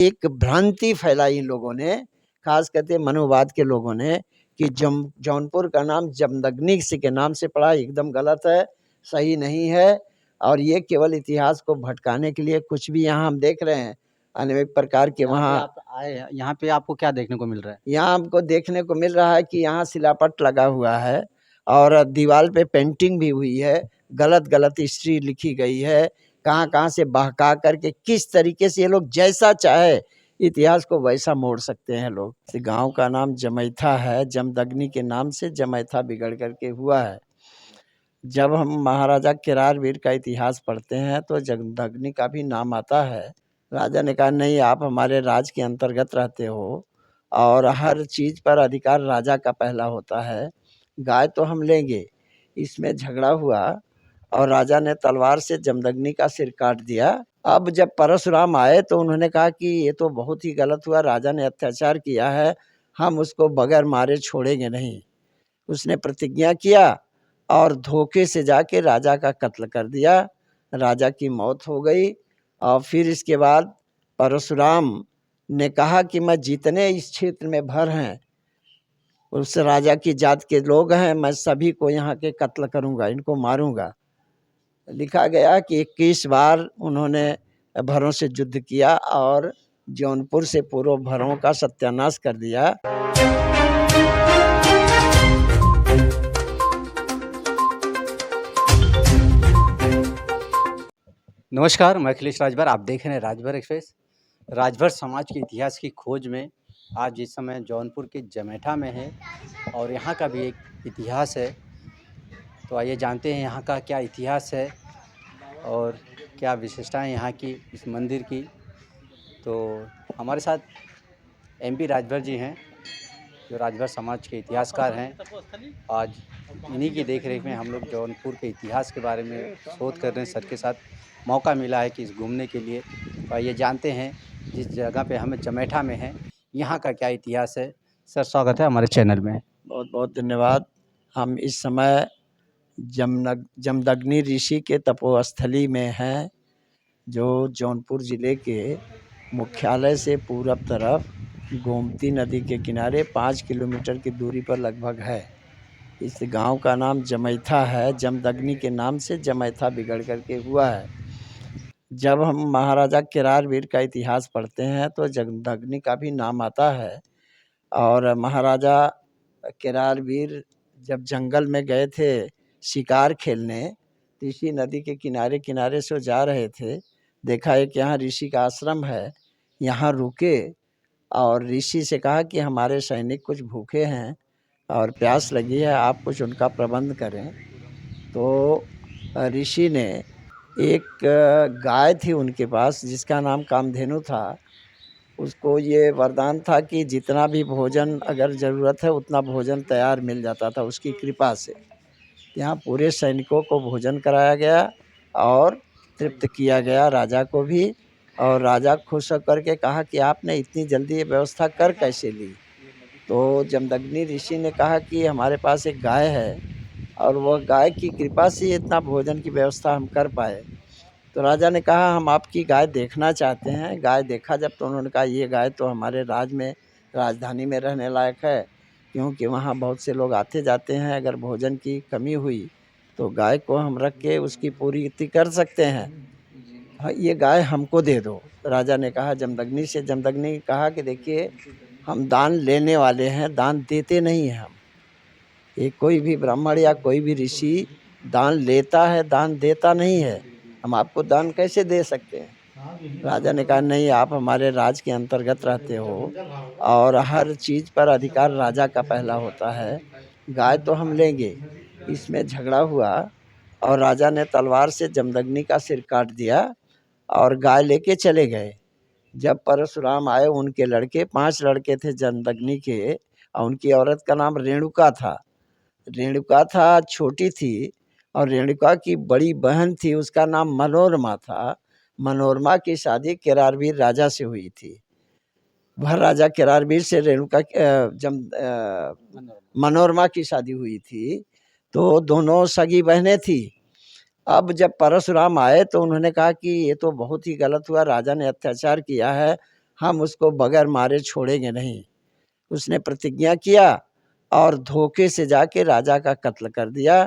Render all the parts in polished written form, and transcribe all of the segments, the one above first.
एक भ्रांति फैलाई इन लोगों ने, खास करके मनुवाद के लोगों ने, कि जौनपुर का नाम जमदग्नि के नाम से पड़ा, एकदम गलत है, सही नहीं है। और ये केवल इतिहास को भटकाने के लिए कुछ भी यहाँ हम देख रहे हैं अनेक प्रकार के। वहाँ आप आए हैं, यहाँ पे आपको क्या देखने को मिल रहा है? यहाँ हमको देखने को मिल रहा है कि यहाँ शिलापट लगा हुआ है और दीवार पे पेंटिंग भी हुई है, गलत गलत हिस्ट्री लिखी गई है, कहाँ से बहका करके किस तरीके से ये लोग जैसा चाहे इतिहास को वैसा मोड़ सकते हैं लोग। इस गांव का नाम जमैथा है, जमदग्नि के नाम से जमैथा बिगड़ करके हुआ है। जब हम महाराजा केरारवीर का इतिहास पढ़ते हैं तो जमदग्नि का भी नाम आता है। राजा ने कहा नहीं, आप हमारे राज के अंतर्गत रहते हो और हर चीज़ पर अधिकार राजा का पहला होता है। गाय तो हम लेंगे। इसमें झगड़ा हुआ और राजा ने तलवार से जमदग्नि का सिर काट दिया। अब जब परशुराम आए तो उन्होंने कहा कि ये तो बहुत ही गलत हुआ, राजा ने अत्याचार किया है, हम उसको बगैर मारे छोड़ेंगे नहीं। उसने प्रतिज्ञा किया और धोखे से जाके राजा का कत्ल कर दिया। राजा की मौत हो गई और फिर इसके बाद परशुराम ने कहा कि मैं जितने इस क्षेत्र में भर हैं उस राजा की जात के लोग हैं, मैं सभी को यहाँ के कत्ल करूँगा, इनको मारूँगा। लिखा गया कि 21 बार उन्होंने भरों से युद्ध किया और जौनपुर से पूर्व भरों का सत्यानाश कर दिया। नमस्कार, मैं अखिलेश राजभर, आप देख रहे हैं राजभर एक्सप्रेस। राजभर समाज के इतिहास की खोज में आज इस समय जौनपुर के जमैठा में है और यहाँ का भी एक इतिहास है। तो आइए जानते हैं यहाँ का क्या इतिहास है और क्या विशेषताएं यहाँ की इस मंदिर की। तो हमारे साथ MP राजभर जी हैं जो राजभर समाज के इतिहासकार हैं। आज इन्हीं की देखरेख में हम लोग जौनपुर के इतिहास के बारे में शोध कर रहे हैं। सर के साथ मौका मिला है कि इस घूमने के लिए। तो आइए जानते हैं जिस जगह पे हमें जमैठा में है यहाँ का क्या इतिहास है। सर स्वागत है हमारे चैनल में। बहुत बहुत धन्यवाद। हम इस समय जमदग्नि ऋषि के तपोस्थली में हैं, जो जौनपुर ज़िले के मुख्यालय से पूरब तरफ गोमती नदी के किनारे 5 किलोमीटर की दूरी पर लगभग है। इस गांव का नाम जमैथा है, जमदग्नि के नाम से जमैथा बिगड़ करके हुआ है। जब हम महाराजा केरारवीर का इतिहास पढ़ते हैं तो जमदग्नि का भी नाम आता है। और महाराजा केरारवीर जब जंगल में गए थे शिकार खेलने, तो इसी नदी के किनारे किनारे से वो जा रहे थे, देखा एक यहाँ ऋषि का आश्रम है, यहाँ रुके और ऋषि से कहा कि हमारे सैनिक कुछ भूखे हैं और प्यास लगी है, आप कुछ उनका प्रबंध करें। तो ऋषि ने एक गाय थी उनके पास जिसका नाम कामधेनु था, उसको ये वरदान था कि जितना भी भोजन अगर ज़रूरत है उतना भोजन तैयार मिल जाता था उसकी कृपा से। यहाँ पूरे सैनिकों को भोजन कराया गया और तृप्त किया गया, राजा को भी। और राजा खुश होकर के कहा कि आपने इतनी जल्दी ये व्यवस्था कर कैसे ली? तो जमदग्नि ऋषि ने कहा कि हमारे पास एक गाय है और वह गाय की कृपा से इतना भोजन की व्यवस्था हम कर पाए। तो राजा ने कहा हम आपकी गाय देखना चाहते हैं। गाय देखा जब तो उन्होंने कहा ये गाय तो हमारे राजधानी में रहने लायक है, क्योंकि वहाँ बहुत से लोग आते जाते हैं, अगर भोजन की कमी हुई तो गाय को हम रख के उसकी पूर्ति कर सकते हैं। हाँ, ये गाय हमको दे दो। राजा ने कहा जमदग्नि से। जमदग्नि ने कहा कि देखिए हम दान लेने वाले हैं, दान देते नहीं हैं हम। ये कोई भी ब्राह्मण या कोई भी ऋषि दान लेता है, दान देता नहीं है। हम आपको दान कैसे दे सकते हैं? राजा ने कहा नहीं, आप हमारे राज के अंतर्गत रहते हो और हर चीज़ पर अधिकार राजा का पहला होता है। गाय तो हम लेंगे। इसमें झगड़ा हुआ और राजा ने तलवार से जमदग्नि का सिर काट दिया और गाय लेके चले गए। जब परशुराम आए, उनके लड़के 5 लड़के थे जमदग्नि के और उनकी औरत का नाम रेणुका था। रेणुका था, छोटी थी, और रेणुका की बड़ी बहन थी, उसका नाम मनोरमा था। मनोरमा की शादी केरारवीर राजा से हुई थी। भर राजा केरारवीर से रेणुका मनोरमा की शादी हुई थी, तो दोनों सगी बहनें थी। अब जब परशुराम आए तो उन्होंने कहा कि ये तो बहुत ही गलत हुआ, राजा ने अत्याचार किया है, हम उसको बगैर मारे छोड़ेंगे नहीं। उसने प्रतिज्ञा किया और धोखे से जाके राजा का कत्ल कर दिया।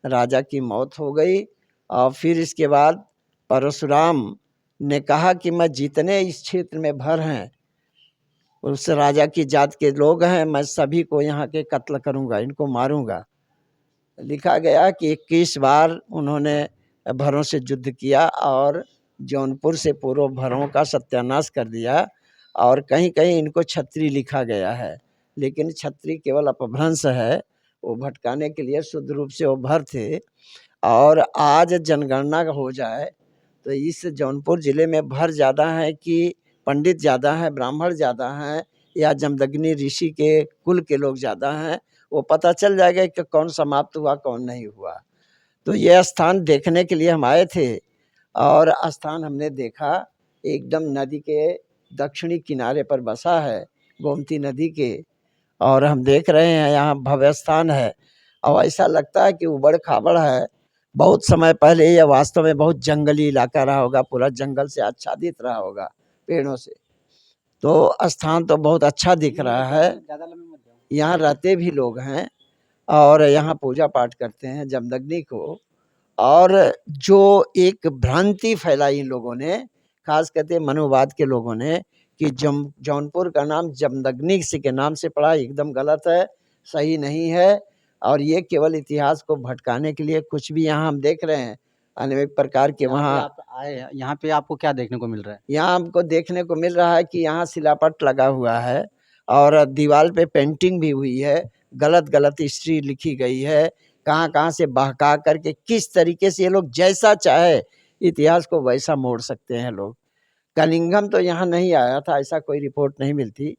राजा की मौत हो गई और फिर इसके बाद परशुराम ने कहा कि मैं जितने इस क्षेत्र में भर हैं, उस राजा की जात के लोग हैं, मैं सभी को यहाँ के कत्ल करूँगा, इनको मारूँगा। लिखा गया कि 21 बार उन्होंने भरों से युद्ध किया और जौनपुर से पूर्व भरों का सत्यानाश कर दिया। और कहीं-कहीं इनको क्षत्रिय लिखा गया है, लेकिन क्षत्रिय केवल अपभ्रंश है, वो भटकाने के लिए शुद्ध रूप से वो भर थे। और आज जनगणना हो जाए तो इस जौनपुर ज़िले में भर ज़्यादा हैं कि पंडित ज़्यादा हैं, ब्राह्मण ज़्यादा हैं या जमदग्नि ऋषि के कुल के लोग ज़्यादा हैं, वो पता चल जाएगा कि कौन समाप्त हुआ, कौन नहीं हुआ। तो ये स्थान देखने के लिए हम आए थे और स्थान हमने देखा, एकदम नदी के दक्षिणी किनारे पर बसा है, गोमती नदी के। और हम देख रहे हैं यहाँ भव्य स्थान है और ऐसा लगता है कि उबड़-खाबड़ है। बहुत समय पहले यह वास्तव में बहुत जंगली इलाका रहा होगा, पूरा जंगल से आच्छादित रहा होगा, पेड़ों से। तो स्थान तो बहुत अच्छा दिख रहा है। यहाँ रहते भी लोग हैं और यहाँ पूजा पाठ करते हैं जमदग्नि को। और जो एक भ्रांति फैलाई इन लोगों ने, खास करके मनुवाद के लोगों ने, कि जौनपुर का नाम जमदग्नि के नाम से पड़ा, एकदम गलत है, सही नहीं है। और ये केवल इतिहास को भटकाने के लिए कुछ भी यहाँ हम देख रहे हैं अनेक प्रकार के। वहाँ आप आए हैं, यहाँ पे आपको क्या देखने को मिल रहा है? यहाँ हमको देखने को मिल रहा है कि यहाँ शिलापट लगा हुआ है और दीवार पे पेंटिंग भी हुई है, गलत-गलत हिस्ट्री लिखी गई है, कहाँ-कहाँ से बहका करके किस तरीके से ये लोग जैसा चाहे इतिहास को वैसा मोड़ सकते हैं लोग। कनिंघम तो यहाँ नहीं आया था, ऐसा कोई रिपोर्ट नहीं मिलती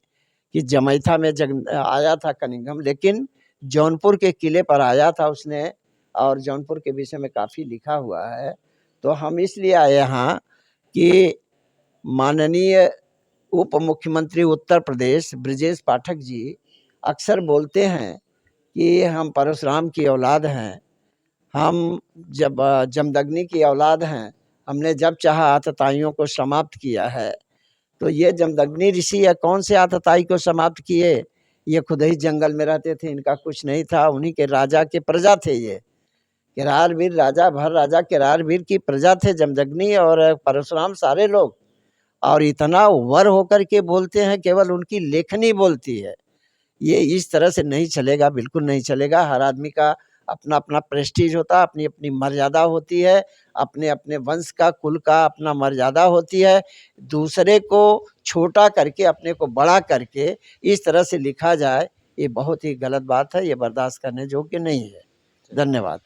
कि जमैथा में आया था कनिंघम, लेकिन जौनपुर के किले पर आया था उसने और जौनपुर के विषय में काफ़ी लिखा हुआ है। तो हम इसलिए आए यहाँ कि माननीय उप मुख्यमंत्री उत्तर प्रदेश ब्रजेश पाठक जी अक्सर बोलते हैं कि हम परशुराम की औलाद हैं, हम जमदग्नि की औलाद हैं, हमने जब चाहा आतताइयों को समाप्त किया है। तो ये जमदग्नि ऋषि या कौन से आतताई को समाप्त किए? ये खुद ही जंगल में रहते थे, इनका कुछ नहीं था, उन्हीं के राजा के प्रजा थे ये। किरार वीर राजा, भर राजा किरार वीर की प्रजा थे जमदग्नि और परशुराम सारे लोग। और इतना वर होकर के बोलते हैं, केवल उनकी लेखनी बोलती है। ये इस तरह से नहीं चलेगा, बिल्कुल नहीं चलेगा। हर आदमी का अपना-अपना प्रेस्टीज होता है, अपनी-अपनी मर्यादा होती है, अपने-अपने वंश का, कुल का अपना मर्यादा होती है। दूसरे को छोटा करके, अपने को बड़ा करके इस तरह से लिखा जाए, ये बहुत ही गलत बात है, ये बर्दाश्त करने योग्य नहीं है। धन्यवाद।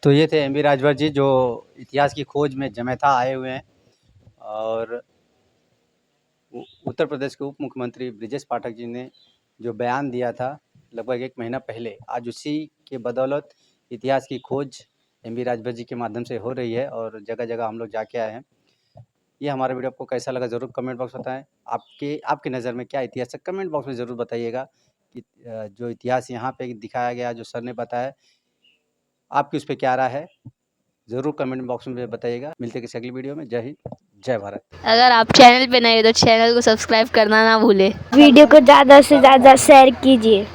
तो ये थे एमवी राजभर जी, जो इतिहास की खोज में जमैथा आए हुए हैं और उत्तर प्रदेश के उप मुख्यमंत्री ब्रजेश पाठक जी ने जो बयान दिया था लगभग 1 महीना पहले, आज उसी के बदौलत इतिहास की खोज एमवी राजभर जी के माध्यम से हो रही है और जगह-जगह हम लोग जाके आए हैं। ये हमारा वीडियो आपको कैसा लगा ज़रूर कमेंट बॉक्स में बताएँ। आपकी नज़र में क्या इतिहास है, कमेंट बॉक्स में ज़रूर बताइएगा कि जो इतिहास यहाँ पे दिखाया गया, जो सर ने बताया, आपकी उस पे क्या राय है? ज़रूर कमेंट बॉक्स में बताइएगा। मिलते हैं किसी अगली वीडियो में। जय हिंद, जय भारत। अगर आप चैनल पे नए हो तो चैनल को सब्सक्राइब करना ना भूलें। वीडियो को ज़्यादा से ज़्यादा शेयर कीजिए।